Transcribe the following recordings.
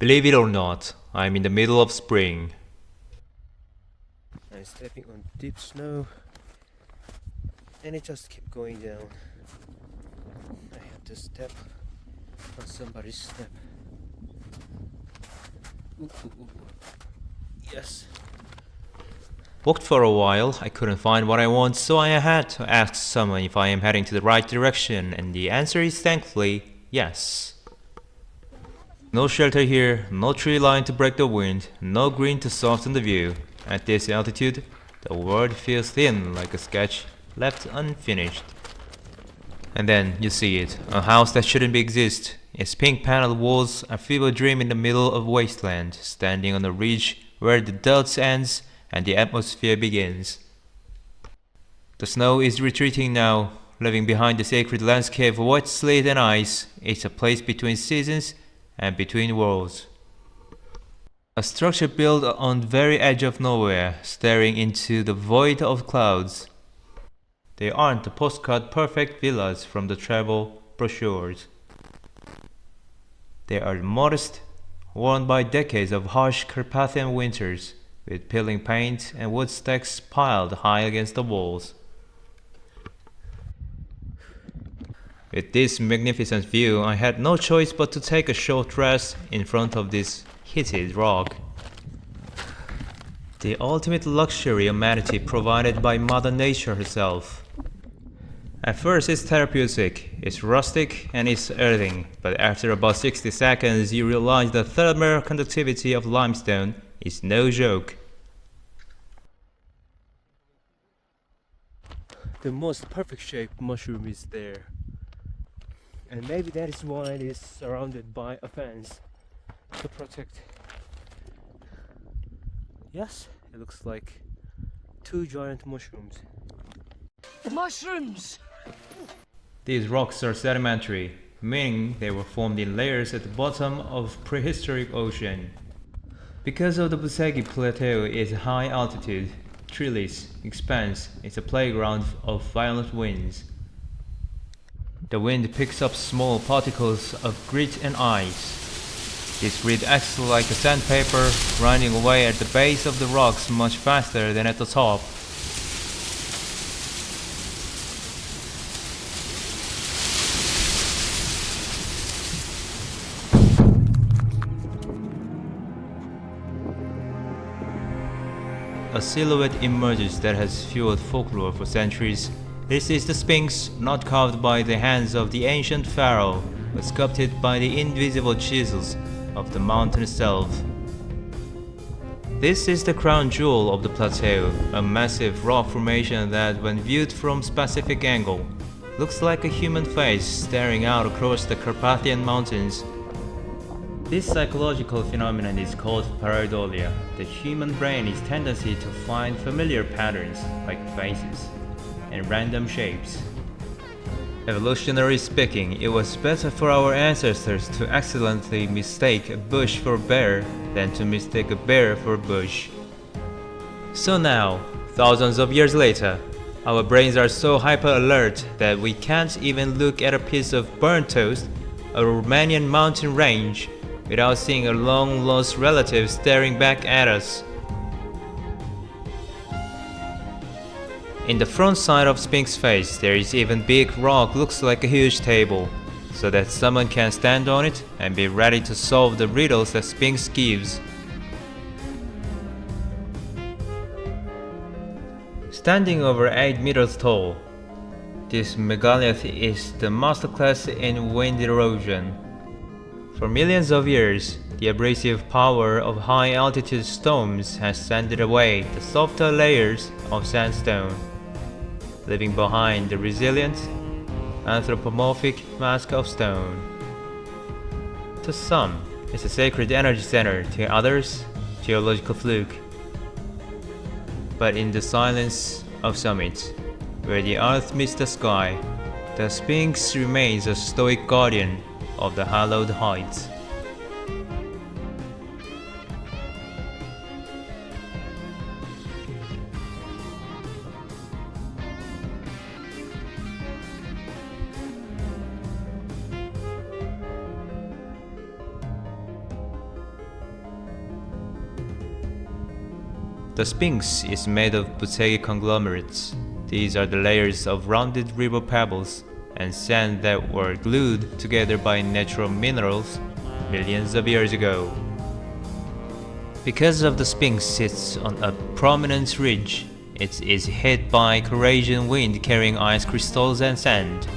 Believe it or not, I'm in the middle of spring. I'm stepping on deep snow and it just keeps going down. I have to step on somebody's step. Ooh, ooh, ooh. Yes. Walked for a while, I couldn't find what I want, so I had to ask someone if I am heading to the right direction, and the answer is thankfully yes. No shelter here, no tree line to break the wind, no green to soften the view. At this altitude, the world feels thin like a sketch left unfinished. And then you see it, a house that shouldn't exist. Its pink paneled walls, a feeble dream in the middle of wasteland, standing on a ridge where the dust ends and the atmosphere begins. The snow is retreating now, leaving behind the sacred landscape of white slate and ice. It's a place between seasons and between worlds. A structure built on the very edge of nowhere, staring into the void of clouds. They aren't the postcard perfect villas from the travel brochures. They are modest, worn by decades of harsh Carpathian winters, with peeling paint and wood stacks piled high against the walls. With this magnificent view, I had no choice but to take a short rest in front of this heated rock. The ultimate luxury amenity provided by Mother Nature herself. At first it's therapeutic, it's rustic and it's earthing, but after about 60 seconds you realize the thermal conductivity of limestone is no joke. The most perfect shaped mushroom is there. And maybe that is why it is surrounded by a fence to protect. Yes, it looks like two giant mushrooms. Mushrooms! These rocks are sedimentary, meaning they were formed in layers at the bottom of prehistoric ocean. Because of the Bucegi Plateau is high altitude, treeless expanse is a playground of violent winds. The wind picks up small particles of grit and ice. This grit acts like a sandpaper, grinding away at the base of the rocks much faster than at the top. A silhouette emerges that has fueled folklore for centuries. This is the Sphinx, not carved by the hands of the ancient pharaoh, but sculpted by the invisible chisels of the mountain itself. This is the crown jewel of the plateau, a massive rock formation that, when viewed from a specific angle, looks like a human face staring out across the Carpathian Mountains. This psychological phenomenon is called Pareidolia. The human brain's tendency to find familiar patterns, like faces, and random shapes. Evolutionarily speaking, it was better for our ancestors to accidentally mistake a bush for a bear than to mistake a bear for a bush. So now, thousands of years later, our brains are so hyper-alert that we can't even look at a piece of burnt toast, a Romanian mountain range, without seeing a long-lost relative staring back at us. In the front side of Sphinx face, there is even big rock looks like a huge table, so that someone can stand on it and be ready to solve the riddles that Sphinx gives. Standing over 8 meters tall, this megalith is the masterclass in wind erosion. For millions of years, the abrasive power of high-altitude storms has sanded away the softer layers of sandstone, leaving behind the resilient, anthropomorphic mask of stone. To some, it's a sacred energy center, to others, geological fluke. But in the silence of summits, where the earth meets the sky, the Sphinx remains a stoic guardian of the hallowed heights. The Sphinx is made of Bucegi conglomerates. These are the layers of rounded river pebbles and sand that were glued together by natural minerals millions of years ago. Because of the Sphinx sits on a prominent ridge, it is hit by corrosion wind carrying ice crystals and sand.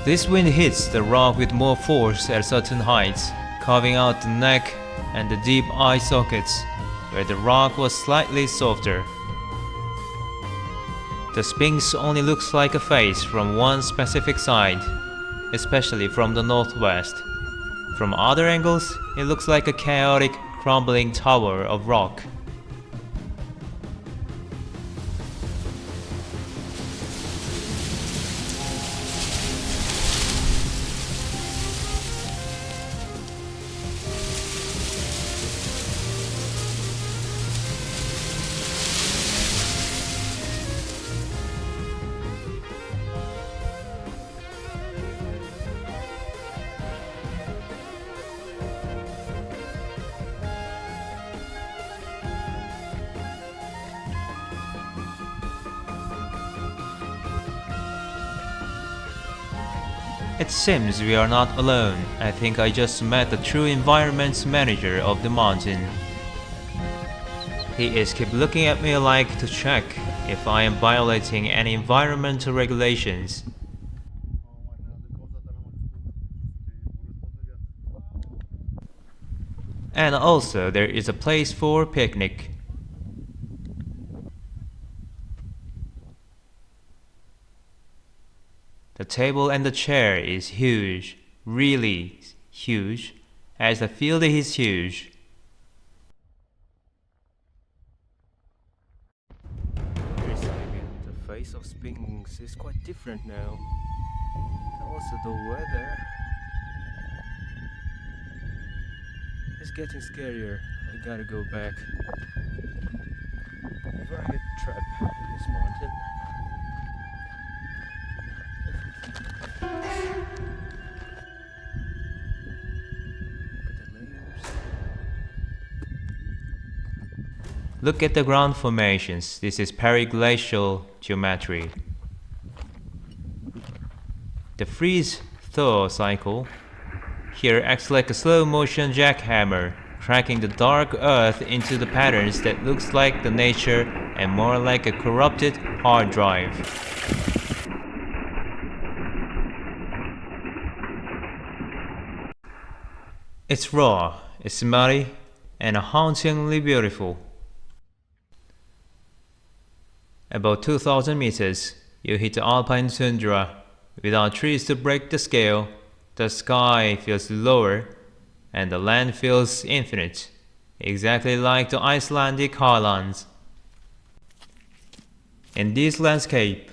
This wind hits the rock with more force at certain heights, carving out the neck and the deep eye sockets, where the rock was slightly softer. The Sphinx only looks like a face from one specific side, especially from the northwest. From other angles, it looks like a chaotic, crumbling tower of rock. It seems we are not alone. I think I just met the true environment manager of the mountain. He is keep looking at me like to check if I am violating any environmental regulations. And also there is a place for picnic. The table and the chair is huge, really huge, as the field is huge. Wait a second, the face of Sphinx is quite different now. And also the weather is getting scarier. I gotta go back before I get trapped in this mountain. Look at the ground formations. This is periglacial geometry. The freeze-thaw cycle here acts like a slow-motion jackhammer, cracking the dark earth into the patterns that looks like the nature and more like a corrupted hard drive. It's raw, it's muddy, and hauntingly beautiful. About 2,000 meters, you hit the alpine tundra. Without trees to break the scale, the sky feels lower, and the land feels infinite, exactly like the Icelandic highlands. In this landscape,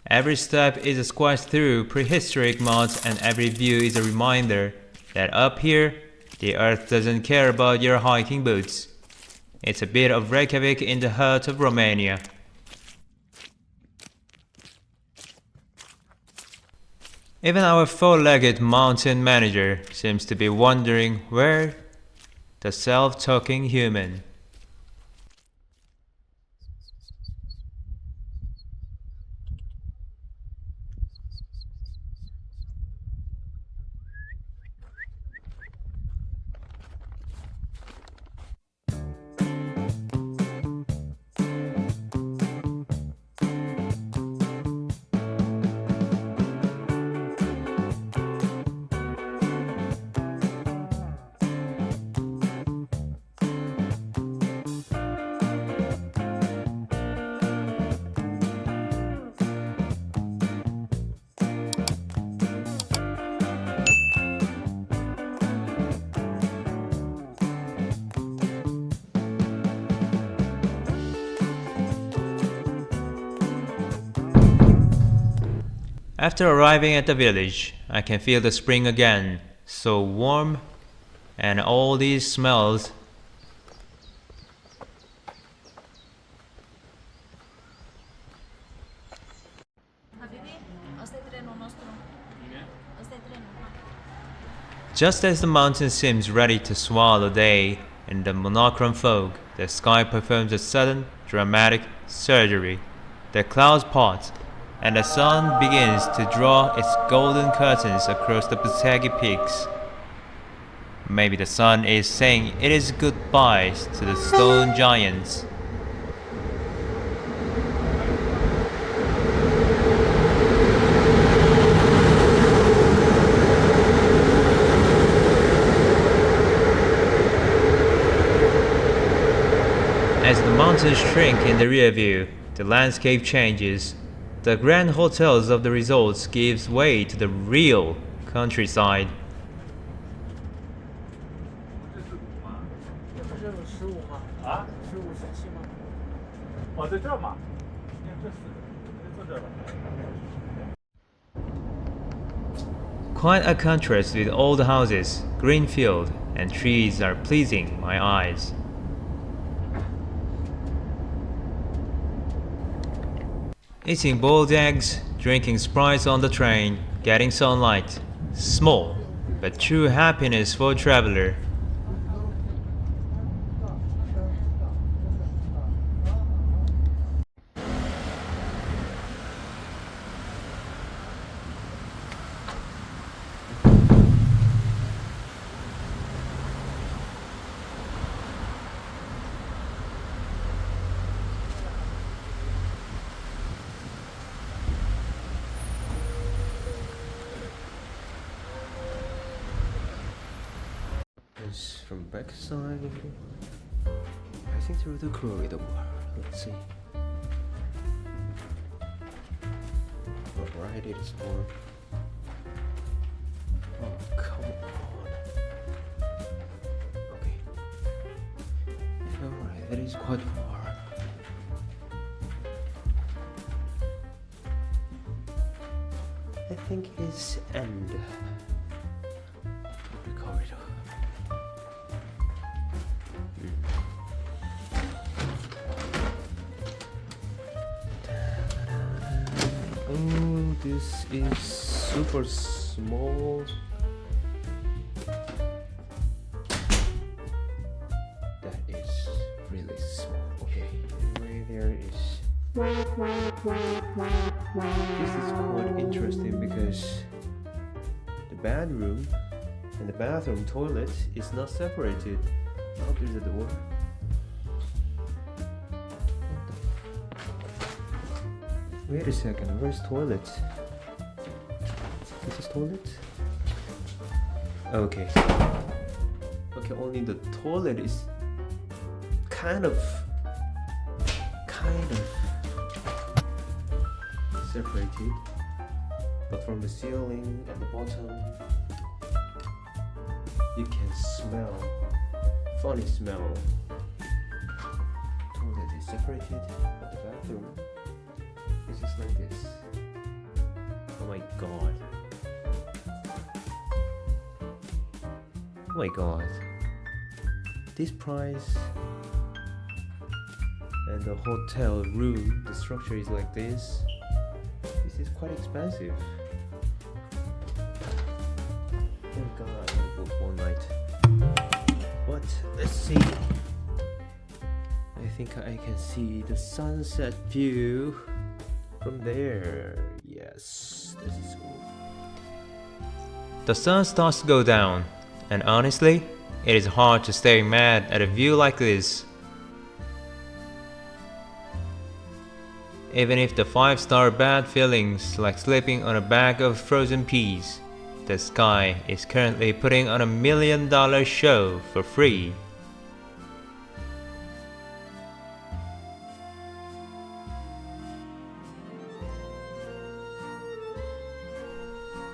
every step is a squash through prehistoric mud, and every view is a reminder that up here, the earth doesn't care about your hiking boots. It's a bit of Reykjavik in the heart of Romania. Even our four-legged mountain manager seems to be wondering where the self-talking human. After arriving at the village, I can feel the spring again, so warm, and all these smells. Just as the mountain seems ready to swallow day in the monochrome fog, the sky performs a sudden, dramatic surgery. The clouds part, and the sun begins to draw its golden curtains across the Bucegi peaks. Maybe the sun is saying it is goodbyes to the stone giants. As the mountains shrink in the rear view, the landscape changes. The grand hotels of the resorts gives way to the real countryside. 这不是15吗？啊15、17吗？哦，在这儿嘛，这是坐这儿吧。 Quite a contrast with old houses, green field, and trees are pleasing my eyes. Eating boiled eggs, drinking Sprites on the train, getting sunlight. Small, but true happiness for a traveler. From backside, I think through the corridor. Let's see. Alright, it is warm. Oh, come on. Okay. Alright, it is quite far. I think it is end of the corridor. Oh, this is super small. That is really small. Okay, anyway, there is. This is quite interesting because the bedroom and the bathroom toilet is not separated. Oh, there's a door. Wait a second, where's toilet? This is toilet? Okay. Okay, only the toilet is kind of separated. But from the ceiling at the bottom, you can smell funny smell. Toilet is separated, but the bathroom is just like this. Oh my god. Oh my god. This price and the hotel room, the structure is like this. This is quite expensive. Thank god I booked one night. But let's see. I think I can see the sunset view from there. Yes, this is cool. The sun starts to go down, and honestly, it is hard to stay mad at a view like this. Even if the 5-star bad feelings like sleeping on a bag of frozen peas, the sky is currently putting on $1 million show for free.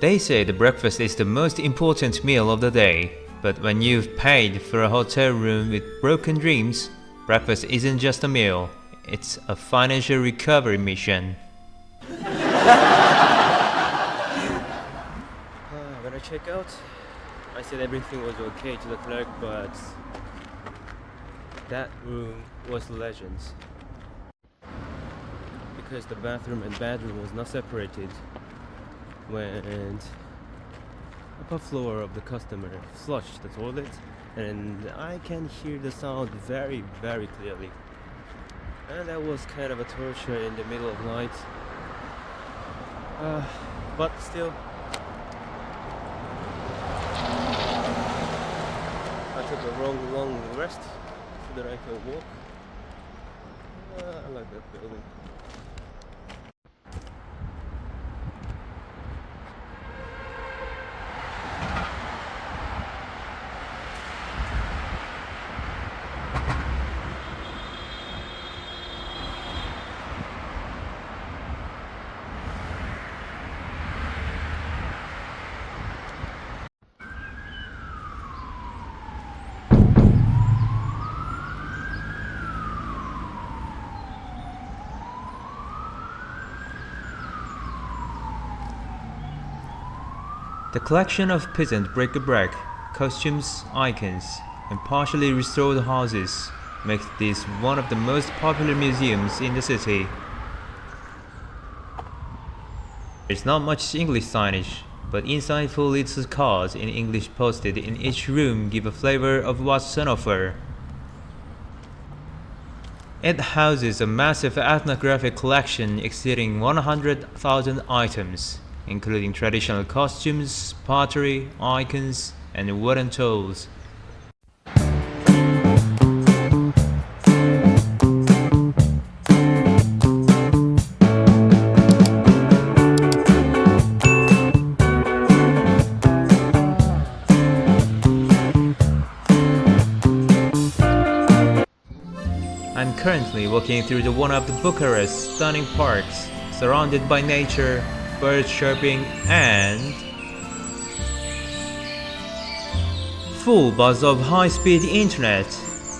They say the breakfast is the most important meal of the day, but when you've paid for a hotel room with broken dreams, breakfast isn't just a meal, it's a financial recovery mission. When I check out, I said everything was okay to the clerk, but that room was legend. Because the bathroom and bedroom was not separated. When upper floor of the customer flushed the toilet, and I can hear the sound very, very clearly. And that was kind of a torture in the middle of night. But still, I took a long rest so that I can walk. I like that building. The collection of peasant bric-a-brac, costumes, icons, and partially restored houses makes this one of the most popular museums in the city. There's not much English signage, but insightful little cards in English posted in each room give a flavor of what's on offer. It houses a massive ethnographic collection exceeding 100,000 items, including traditional costumes, pottery, icons, and wooden tools. I'm currently walking through one of the Bucharest stunning parks, surrounded by nature, birds chirping, and full buzz of high-speed internet.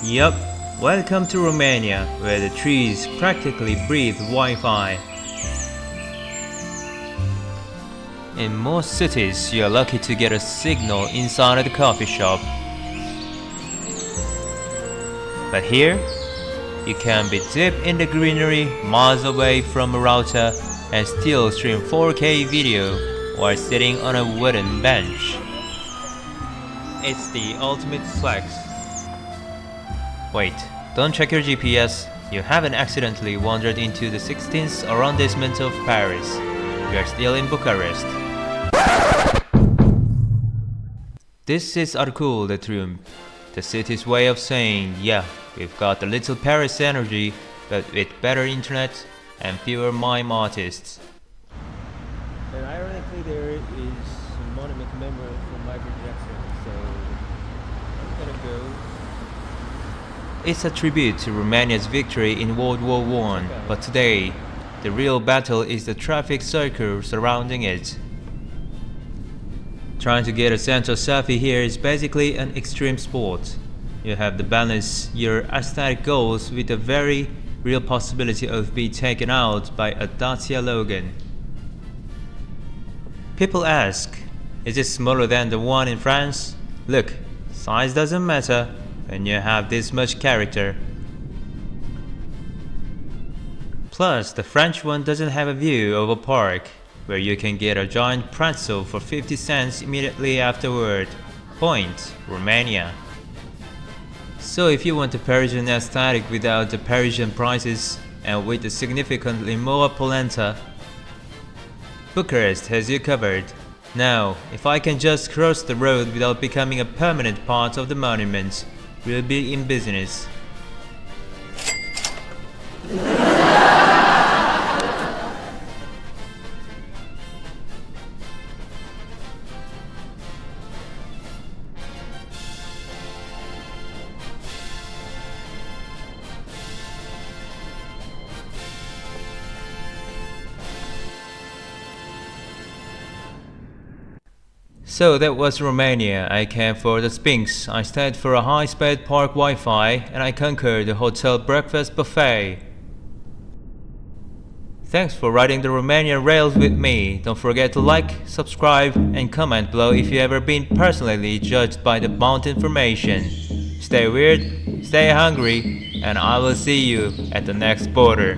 Yup, welcome to Romania, where the trees practically breathe Wi-Fi. In most cities, you're lucky to get a signal inside of the coffee shop. But here, you can be deep in the greenery, miles away from a router, and still stream 4K video while sitting on a wooden bench. It's the ultimate flex. Wait, don't check your GPS. You haven't accidentally wandered into the 16th arrondissement of Paris. We are still in Bucharest. This is Arcul de Triumf, the city's way of saying, yeah, we've got a little Paris energy, but with better internet and fewer mime artists. And ironically, there is a monument commemorating from Michael Jackson, so I'm gonna go. It's a tribute to Romania's victory in World War I, but today, the real battle is the traffic circle surrounding it. Trying to get a central selfie here is basically an extreme sport. You have to balance your aesthetic goals with a very real possibility of being taken out by a Dacia Logan. People ask, is it smaller than the one in France? Look, size doesn't matter when you have this much character. Plus, the French one doesn't have a view of a park, where you can get a giant pretzel for 50 cents immediately afterward. Point, Romania. So if you want a Parisian aesthetic without the Parisian prices and with a significantly more polenta, Bucharest has you covered. Now, if I can just cross the road without becoming a permanent part of the monument, we'll be in business. So that was Romania. I came for the Sphinx, I stayed for a high-speed park Wi-Fi, and I conquered the hotel breakfast buffet. Thanks for riding the Romania rails with me. Don't forget to like, subscribe, and comment below if you ever been personally judged by the mountain formation. Stay weird, stay hungry, and I will see you at the next border.